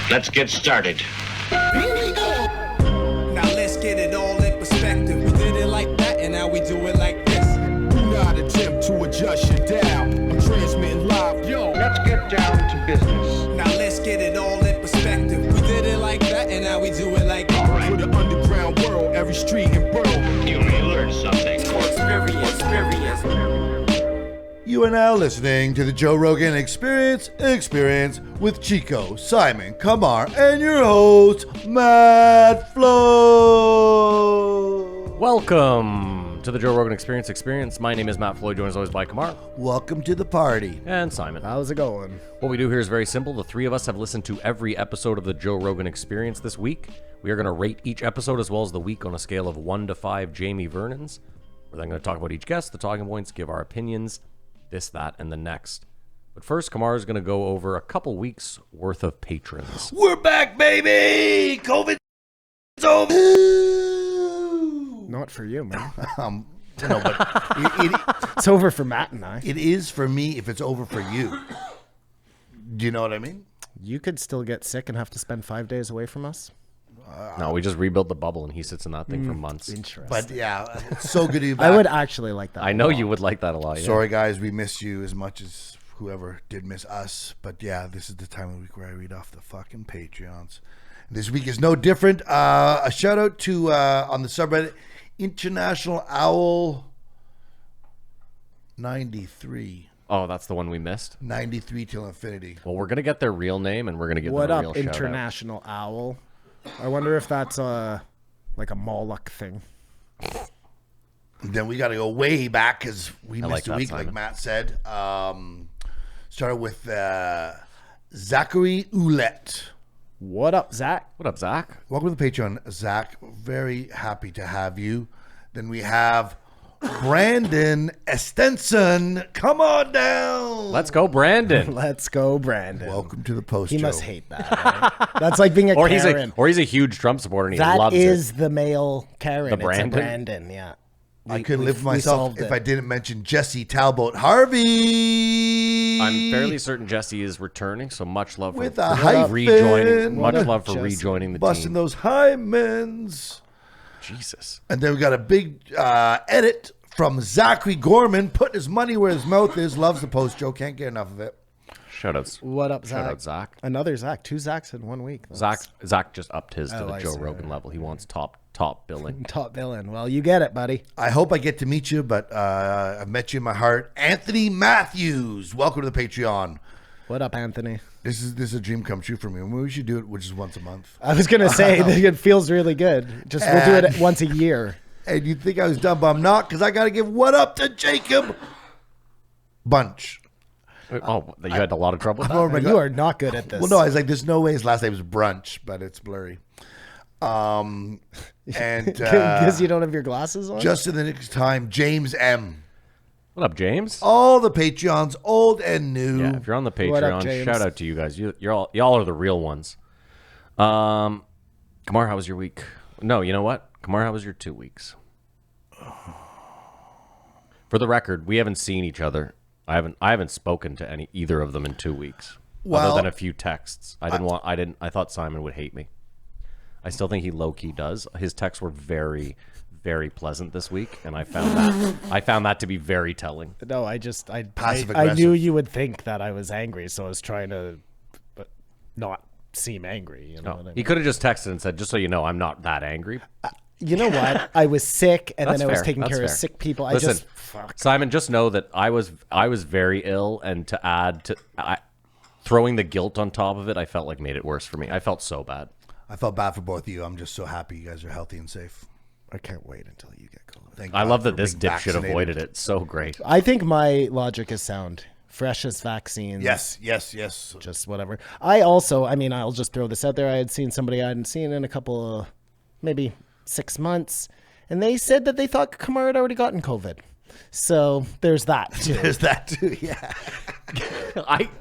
Let's get started. Now let's get it all in perspective. We did it like that, and now we do it like this. Do not attempt to adjust your dial. I'm transmitting live. Yo, Let's get down to business. Now let's get it all in perspective. We did it like that, and now we do it like this. for the underground world, every street and borough. You may learn something. Experience. You are now listening to the Joe Rogan Experience with Chico, Simon, Kamar, and your host, Matt Flo. Welcome to the Joe Rogan Experience. My name is Matt Floyd, joined as always by Kamar. Welcome to the party. And Simon. How's it going? What we do here is very simple. The three of us have listened to every episode of the Joe Rogan Experience this week. We are going to rate each episode as well as the week on a scale of 1 to 5 Jamie Vernons. We're then going to talk about each guest, the talking points, give our opinions, this, that, and the next. But first, Kamar is going to go over a couple weeks worth of patrons. We're back, baby! COVID's over! Not for you, man. No, but It's over for Matt and I. it is for me if it's over for you. Do you know what I mean? You could still get sick and have to spend 5 days away from us. No, we just rebuilt the bubble and he sits in that thing for months. Interesting. But yeah, it's so good to be back. I would actually like that. I know you would like that a lot. Yeah. Sorry, guys, we missed you as much as whoever did miss us. But yeah, this is the time of the week where I read off the fucking Patreons. This week is no different. A shout out to on the subreddit International Owl 93. Oh, that's the one we missed? 93 till infinity. Well, we're going to get their real name and we're going to give What them a up, real shout out. International Owl? I wonder if that's like a Moloch thing. Then we got to go way back because we like missed a that, week, Simon. like Matt said. Started with Zachary Ouellette. What up, Zach? What up, Zach? Welcome to the Patreon, Zach. Very happy to have you. Then we have Brandon Estenson. Come on down. Let's go, Brandon. Let's go, Brandon. Welcome to the post. He Joe. must hate that. Right? That's like being a Or Karen. he's a huge Trump supporter and he That loves is it. the male Karen. The It's Brandon? a Brandon, yeah. I couldn't We- live for we myself solved if it. I didn't mention Jesse Talbot Harvey. I'm fairly certain Jesse is returning, so much love With for a hyphen. rejoining. Much What up, love for Jesse? rejoining the Busting team. those hymens. Jesus. And then we got a big edit from Zachary Gorman, putting his money where his mouth is. Loves the post, Joe. Can't get enough of it. Shoutouts. What up, Zach? Shout out, Zach. Another Zach. 2 Zachs in 1 week. That's Zach just upped his to Oh, the I Joe see. Rogan level. He wants top billing. top villain. Well, you get it, buddy. I hope I get to meet you, but I've met you in my heart. Anthony Matthews, welcome to the Patreon. What up, Anthony? This is a dream come true for me. We should do it, which is once a month. I was going to say that it feels really good. Just we'll do it once a year. And you'd think I was dumb, but I'm not, because I got to give what up to Jacob Bunch. Oh, you had a lot of trouble with Oh that? my You God. are not good at this. Well, no, I was like, there's no way his last name is Brunch, but it's blurry. And Because you don't have your glasses on? just in the next time, James M. What up, James? All the Patreons, old and new. Yeah, if you're on the What up, Patreon, James? shout out to you guys. Y'all are the real ones. Kamar, how was your week? No, you know what? Kamar, how was your 2 weeks? For the record, we haven't seen each other. I haven't spoken to either of them in 2 weeks. Well- other than a few texts. I thought Simon would hate me. I still think he low key does. His texts were very, very pleasant this week, and I found that to be very telling. No, I Passive I knew aggressive. you would think that I was angry, so I was trying to but not seem angry. You know what I mean? He could have just texted and said, "Just so you know, I'm not that angry." You know what? I was sick, and That's then I was fair. taking That's care of fair. sick people. Listen, Fuck. Simon, just know that I was very ill, and to add to throwing the guilt on top of it, I felt like made it worse for me. I felt so bad. I felt bad for both of you. I'm just so happy you guys are healthy and safe. I can't wait until you get COVID. Thank I God love for that this being dipshit vaccinated. avoided it. So great. I think my logic is sound. Freshest vaccines. Yes. Just whatever. I'll just throw this out there. I had seen somebody I hadn't seen in a couple of, maybe 6 months, and they said that they thought Kamar had already gotten COVID. So there's that too. There's that too, yeah.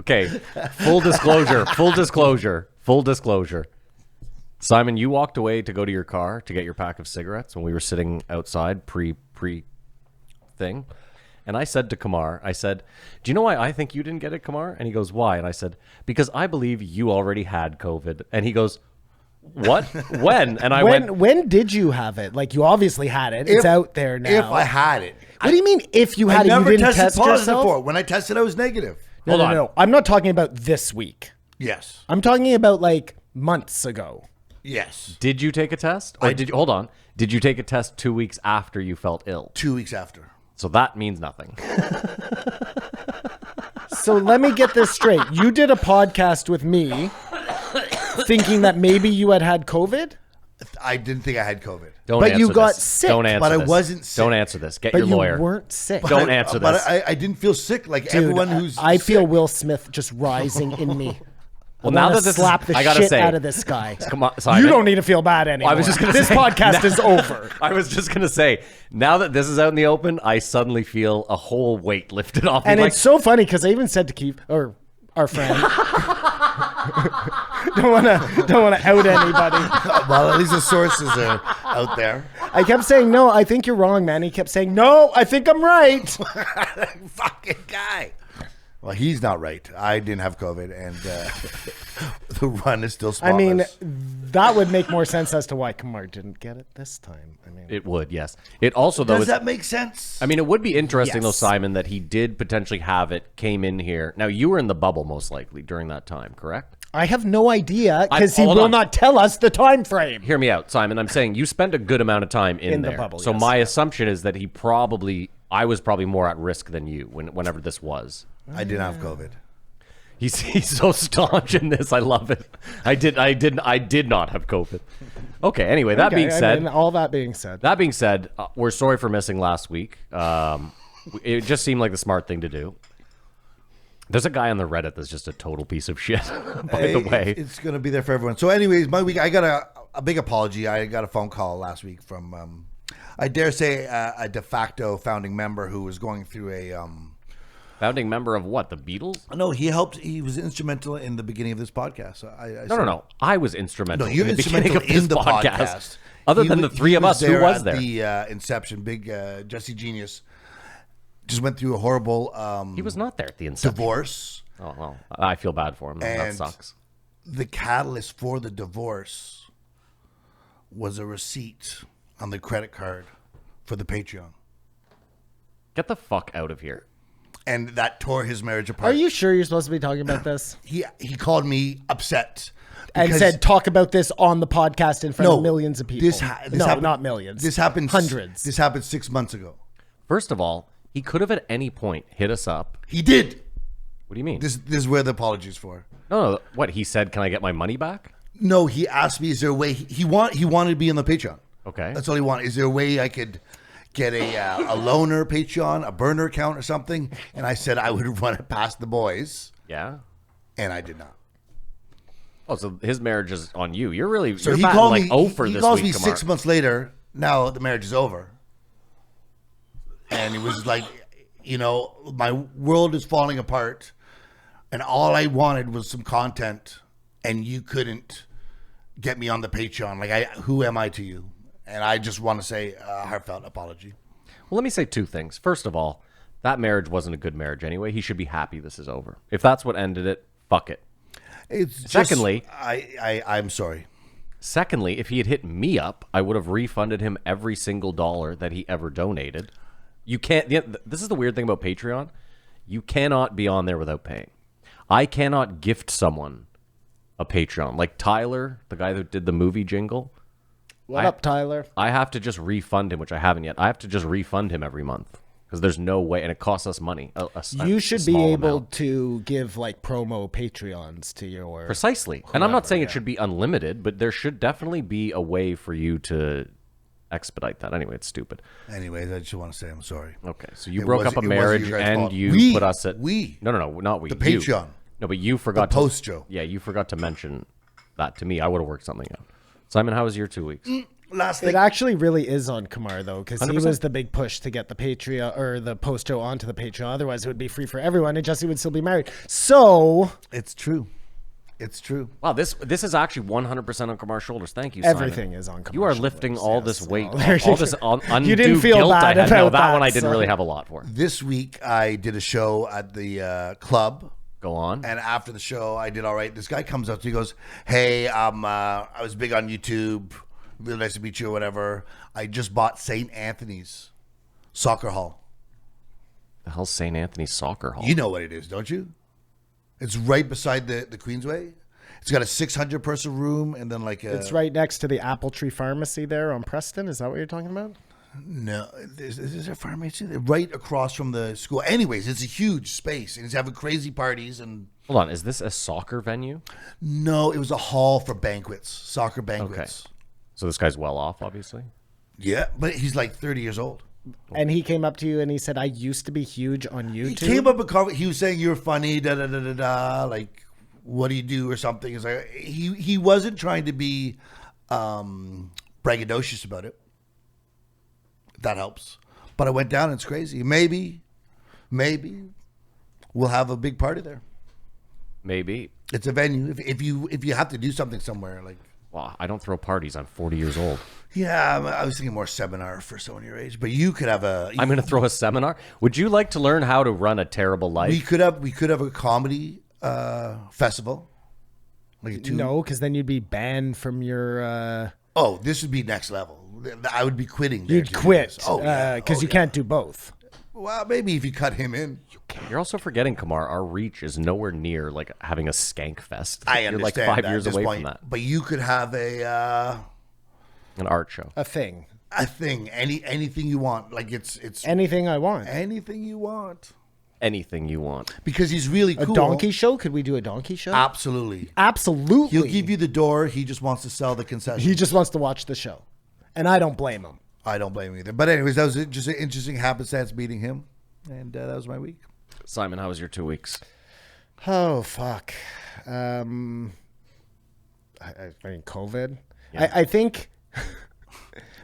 Okay. Full disclosure. Simon, you walked away to go to your car to get your pack of cigarettes when we were sitting outside pre thing. And I said to Kamar, I said, do you know why I think you didn't get it, Kamar? And he goes, why? And I said, because I believe you already had COVID. And he goes, what? When? And I went, when did you have it? Like, you obviously had it. It's out there now. If I had it. What do you mean if you I had it? You never didn't tested test positive yourself? for it. When I tested, I was negative. No. I'm not talking about this week. Yes. I'm talking about like months ago. Yes. did you take a test? Or did you, hold on. Did you take a test 2 weeks after you felt ill? 2 weeks after. So that means nothing. So let me get this straight. You did a podcast with me thinking that maybe you had COVID? I didn't think I had COVID. Don't But answer you got this. sick. Don't answer But I this. wasn't sick. Don't answer this. Get But your you lawyer. weren't sick. Don't answer But this. I didn't feel sick like Dude, everyone who's I feel sick. Will Smith just rising in me. Well, I now wanna that this slap is, the I gotta shit say, out of this guy. Come on, Simon. You don't need to feel bad anymore. I was just gonna this say, podcast is over. I was just gonna say, now that this is out in the open, I suddenly feel a whole weight lifted off me. And Like, it's so funny because I even said to Keith, or our friend, don't want to out anybody. Well, at least the sources are out there. I kept saying, no, I think you're wrong, man. He kept saying, no, I think I'm right. Fucking guy. Well, he's not right. I didn't have COVID, and the run is still I spotless. mean, that would make more sense as to why Kamar didn't get it this time. I mean, it would, yes. It also, though, does that make sense? I mean, it would be interesting, though, Yes. Simon, that he did potentially have it, came in here. Now, you were in the bubble, most likely, during that time, correct? I have no idea because he hold will on. not tell us the time frame. Hear me out, Simon. I'm saying you spent a good amount of time in the there. bubble, So yes. my assumption is that I was probably more at risk than you whenever this was. I didn't have COVID. He's so staunch in this. I love it. I did not have COVID. Okay. Anyway, that Okay, being said, I mean, all that being said, we're sorry for missing last week. It just seemed like the smart thing to do. There's a guy on the Reddit that's just a total piece of shit. By the way, It's going to be there for everyone. So anyways, my week, I got a big apology. I got a phone call last week from, I dare say, a de facto founding member who was going through a... founding member of what? The Beatles? No, he was instrumental in the beginning of this podcast. So No. I was instrumental. No, you're in the beginning instrumental of this in the podcast. podcast. Other He than wa- the three he of us, who was at there? The inception, big Jesse Genius, just went through a horrible He was not there at the inception. divorce. Oh, well, I feel bad for him. That And sucks. the catalyst for the divorce was a receipt on the credit card for the Patreon. Get the fuck out of here. And that tore his marriage apart. are you sure you're supposed to be talking about this? He called me upset. And because- said, talk about this on the podcast in front of millions of people. This happened, not millions. This happened Hundreds. This happened 6 months ago. First of all, he could have at any point hit us up. He did. What do you mean? This is where the apology's for. No. What he said? Can I get my money back? No, he asked me, is there a way he wanted to be on the Patreon. Okay. That's all he wanted. Is there a way I could get a loaner Patreon, a burner account or something? And I said I would run it past the boys, Yeah. and I did not. Oh, so his marriage is on you. You're really So you're he batting called like me. over He this calls week, me Kamar. 6 months later. Now the marriage is over, and he was like, my world is falling apart, and all I wanted was some content, and you couldn't get me on the Patreon. Like, who am I to you? And I just want to say a heartfelt apology. Well, let me say two things. First of all, that marriage wasn't a good marriage anyway. He should be happy this is over. If that's what ended it, fuck it. It's Secondly- I'm sorry. Secondly, if he had hit me up, I would have refunded him every single dollar that he ever donated. You can't. This is the weird thing about Patreon. You cannot be on there without paying. I cannot gift someone a Patreon. Like Tyler, the guy that did the movie jingle. What up, Tyler? I have to just refund him, which I haven't yet. I have to just refund him every month because there's no way, and it costs us money. You should be small able amount. to give like promo Patreons to your Precisely. And I'm not saying it should be unlimited, but there should definitely be a way for you to expedite that. Anyway, it's stupid. Anyways, I just want to say I'm sorry. Okay, so you It broke wasn't- up a it wasn't marriage your guys' and fault. you put us at... We. No, not we. The you. Patreon. No, but you forgot The post, Joe. Yeah, you forgot to mention that to me. I would have worked something out. Simon, how was your 2 weeks? Last It thing. actually really is on Kamar though, because he 100%. was the big push to get the Patreon or the post show onto the Patreon. Otherwise, it would be free for everyone, and Jesse would still be married. So It's true. It's true. Wow, this is actually 100% on Kamar's shoulders. Thank you, Simon. Everything is on You are Kamar's lifting shoulders, all yes. this weight, Well, there all you this go. undue You didn't feel guilt bad I had. No, about that one I that, didn't so- really have a lot for. This week I did a show at the club. Go on. And after the show, I did all right. This guy comes up to me, he goes, "Hey, I was big on YouTube. Really nice to meet you or whatever. I just bought St. Anthony's Soccer Hall. The hell's St. Anthony's Soccer Hall? You know what it is, don't you? It's right beside the Queensway. It's got a 600-person room and then like a... It's right next to the Apple Tree Pharmacy there on Preston. Is that what you're talking about? No, is there a pharmacy there? Right across from the school. Anyways, it's a huge space and he's having crazy parties and... Hold on, is this a soccer venue? No, it was a hall for banquets, soccer banquets. Okay. So this guy's well off, obviously. Yeah, but he's like 30 years old. And he came up to you and he said, "I used to be huge on YouTube." He came up and he was saying you're funny, da da da da da. Like, what do you do or something? It's like he wasn't trying to be braggadocious about it. That helps. But I went down and it's crazy. Maybe we'll have a big party there. Maybe. It's a venue. If you have to do something somewhere, like. Well, I don't throw parties. I'm 40 years old. Yeah, I was thinking more seminar for someone your age. But you could have a. I'm going to throw a seminar. Would you like to learn how to run a terrible life? We could have a comedy festival. Like a two. No, because then you'd be banned from your. Oh, this would be next level. I would be quitting. There You'd to do quit this. Oh, yeah. because Oh, you yeah. can't do both. Well, maybe if you cut him in. You're also forgetting, Kamar, our reach is nowhere near like having a skank fest. I You're like understand 5 that years at this away point, from that. But you could have An art show. A thing. a thing, anything you want. Like it's Anything I want. anything you want. Anything you want. Because he's really A cool. donkey show? Could we do a donkey show? Absolutely. Absolutely. He'll give you the door. He just wants to sell the concession. He just wants to watch the show. And I don't blame him. I don't blame him either. But anyways, that was just an interesting happenstance meeting him. And that was my week. Simon, how was your 2 weeks? Oh, fuck. I mean, COVID. Yeah. I think,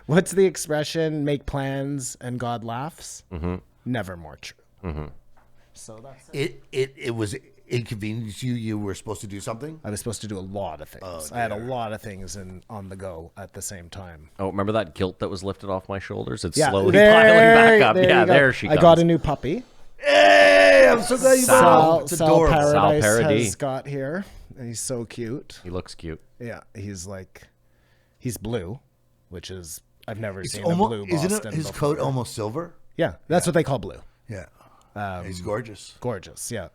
what's the expression? Make plans and God laughs? Mm-hmm. Never more true. Mm-hmm. So that's it. It was inconvenient to you. You were supposed to do something. I was supposed to do a lot of things. I had a lot of things on the go at the same time. Oh, remember that guilt that was lifted off my shoulders? It's Yeah, slowly piling back up. there Yeah, you go. there she comes. I got a new puppy. Hey, I'm so glad you brought it Sal, home. It's Sal adorable. Paradise Sal Paradis. has got here. And he's so cute. He looks cute. Yeah, he's blue, which is, I've never It's seen almost, a blue isn't Boston it his before. coat almost silver? Yeah, that's what they call blue. Yeah. He's gorgeous. Gorgeous, yeah.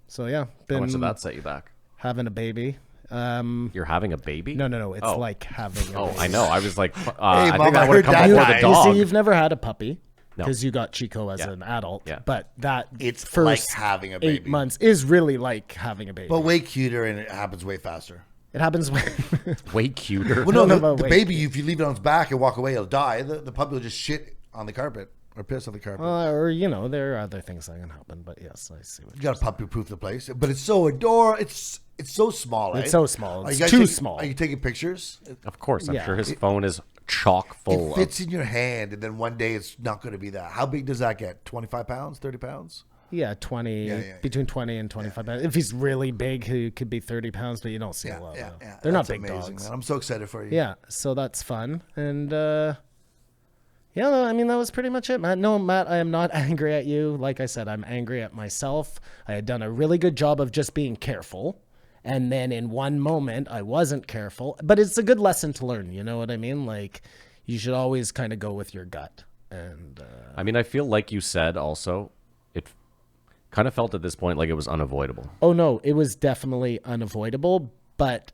So yeah, How been much did that set you back? having a baby. You're having a baby? No. It's Oh. like having a Oh, baby. I know. I was like, Hey, I Mom, think I that would have heard come that before guy. the You dog. see, you've never had a puppy No. because you got Chico as Yeah. an adult. Yeah. But that It's first like having a 8 baby. months is really like having a baby. But way cuter and it happens way faster. it happens when Way cuter. Well, don't know no, about the way baby, if you leave it on its back and walk away, it'll die. The puppy will just shit on the carpet or piss on the carpet. or there are other things that can happen. But yes, I see what You got to puppy-proof the place, but it's so adorable. It's so small. It's right? so small. Are It's you guys too taking- small. Are you taking pictures? Of course, I'm Yeah. sure his phone is chock full It of. fits in your hand, and then one day it's not going to be that. How big does that get? 25 pounds? 30 pounds? Yeah, 20, Yeah. between 20 and 25 pounds. If he's really big, he could be 30 pounds, but you don't see a lot. Yeah. They're not That's big amazing, dogs. man. I'm so excited for you. Yeah, so that's fun. And yeah, no, I mean, that was pretty much it, Matt. No, Matt, I am not angry at you. Like I said, I'm angry at myself. I had done a really good job of just being careful. And then in one moment, I wasn't careful. But it's a good lesson to learn. You know what I mean? Like, you should always kind of go with your gut. And I mean, I feel like you said also, it kind of felt at this point like it was unavoidable. oh, no, it was definitely unavoidable. But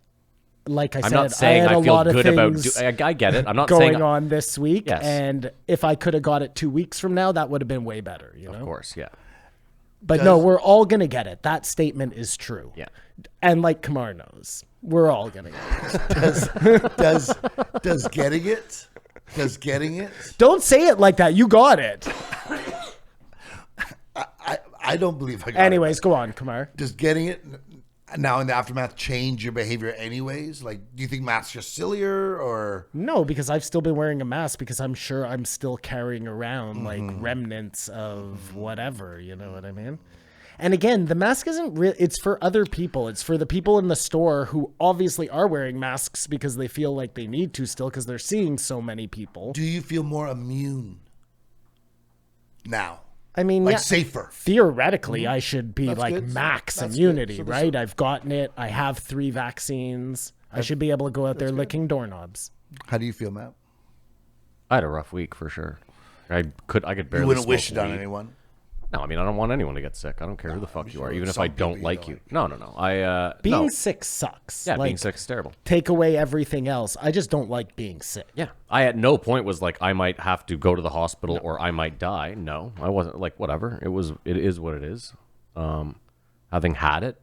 like I I'm said, not saying I had I a feel lot of good about. things I get it. I'm not going saying. on this week. Yes. And if I could have got it 2 weeks from now, that would have been way better. You know? Of course, yeah. But no, we're all going to get it. That statement is true. Yeah. And like Kamar knows, we're all going to get it. Does getting it? Does getting it? Don't say it like that. You got it. I don't believe I got Anyways, it. go on, Kamar. Does getting it now in the aftermath change your behavior anyways? Like, do you think Matt's just sillier or? No, because I've still been wearing a mask because I'm sure I'm still carrying around like remnants of whatever. You know what I mean? And again, the mask isn't real. It's for other people. It's for the people in the store who obviously are wearing masks because they feel like they need to still because they're seeing so many people. Do you feel more immune now? I mean, Like yeah, safer? theoretically, I should be That's like good. max That's immunity, good. So right? I've gotten it. I have 3 vaccines. I should be able to go out there licking doorknobs. How do you feel, Matt? I had a rough week for sure. I could barely. You wouldn't smoke wish it on weed. anyone? No, I mean I don't want anyone to get sick. I don't care who the fuck you are, even if I some don't people like don't you. like No. I Being no. sick sucks. Yeah, Like, being sick is terrible. take away everything else. I just don't like being sick. Yeah, I at no point was like I might have to go to the hospital or I might die. No, I wasn't like whatever. It is what it is. Having had it,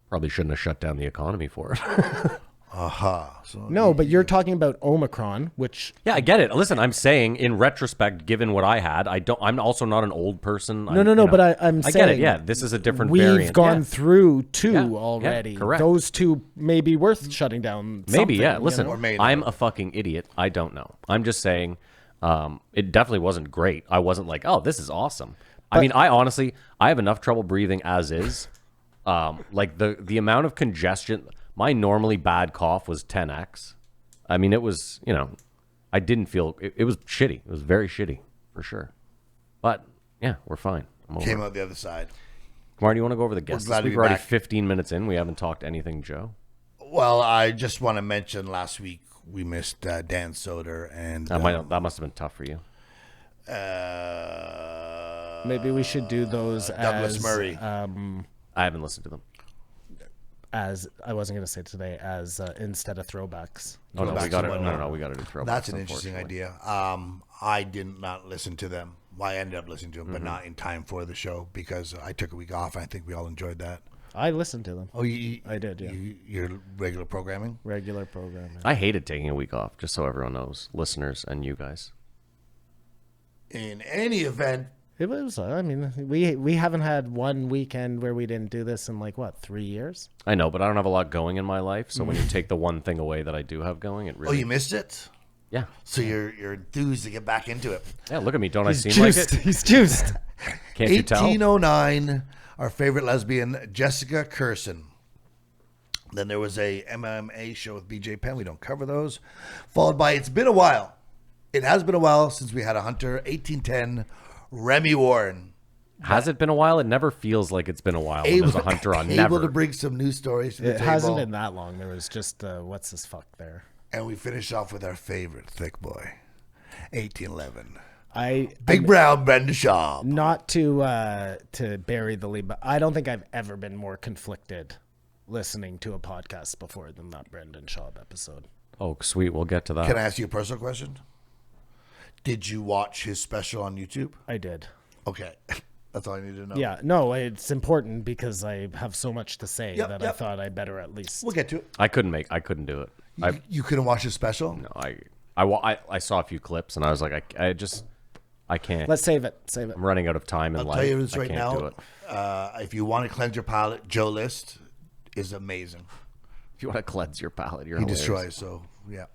probably shouldn't have shut down the economy for it. Aha. So No, but you're talking about Omicron, which Yeah, I get it. Listen, I'm saying in retrospect, given what I had, I'm also not an old person. no, but I'm I saying get it. Yeah, this is a different we've variant. gone Yeah. through 2 Yeah, already. correct. Those 2 may be worth shutting down. Maybe, yeah. something, Listen, you know? Or may I'm not. a fucking idiot. I don't know. I'm just saying it definitely wasn't great. I wasn't like, oh, this is awesome. I mean, I honestly, I have enough trouble breathing as is. Like the amount of congestion, my normally bad cough was 10x. I mean, it was, I didn't feel, it was shitty. It was very shitty, for sure. But, yeah, we're fine. I'm over came it. out the other side. Kamar, do you want to go over the guests? glad to We're be already back. 15 minutes in. We haven't talked anything, Joe. Well, I just want to mention last week we missed Dan Soder and That must have been tough for you. Maybe we should do those Douglas as Murray. I haven't listened to them. as I wasn't going to say today as instead of throwbacks. Oh, no, Throwbacks we got to it. what? No, we got to do throwbacks. That's an interesting unfortunately. idea. I did not listen to them. Well, I ended up listening to them, Mm-hmm. but not in time for the show because I took a week off. I think we all enjoyed that. I listened to them. Oh, I did, yeah. Your regular programming? Regular programming. I hated taking a week off, just so everyone knows, listeners and you guys. In any event, It was. I mean, we haven't had one weekend where we didn't do this in 3 years. I know, but I don't have a lot going in my life, so when you take the one thing away that I do have going, it oh, really... you missed it? Yeah. So you're enthused to get back into it. Yeah, look at me. Don't He's I seem juiced. like it? He's juiced. Can't you tell? 1809, our favorite lesbian, Jessica Curson. Then there was a MMA show with BJ Penn. We don't cover those. Followed by It's Been a While. It has been a while since we had a hunter. 1810, Remy Warren. Has it been a while? It never feels like it's been a while when there's a hunter on. able Never. to bring some news stories to the It table. hasn't been that long. There was just what's this fuck there. And we finish off with our favorite thick boy, 1811. I Big Brown Brenda Shaw. not to bury the lead, but I don't think I've ever been more conflicted listening to a podcast before than that Brendan Schaub episode. Oh, sweet. We'll get to that. Can I ask you a personal question? Did you watch his special on YouTube? I did. Okay. That's all I need to know. Yeah, no, it's important because I have so much to say Yep, that I yep. thought I better at least. We'll get to it. I couldn't do it. You couldn't watch his special? No, I saw a few clips and I was like, I can't. Let's save it. Save it. I'm running out of time in I'll life. tell you this I right can't do now. it. If you want to cleanse your palate, Joe List is amazing. If you want to cleanse your palate, you're He hilarious. destroys, so yeah.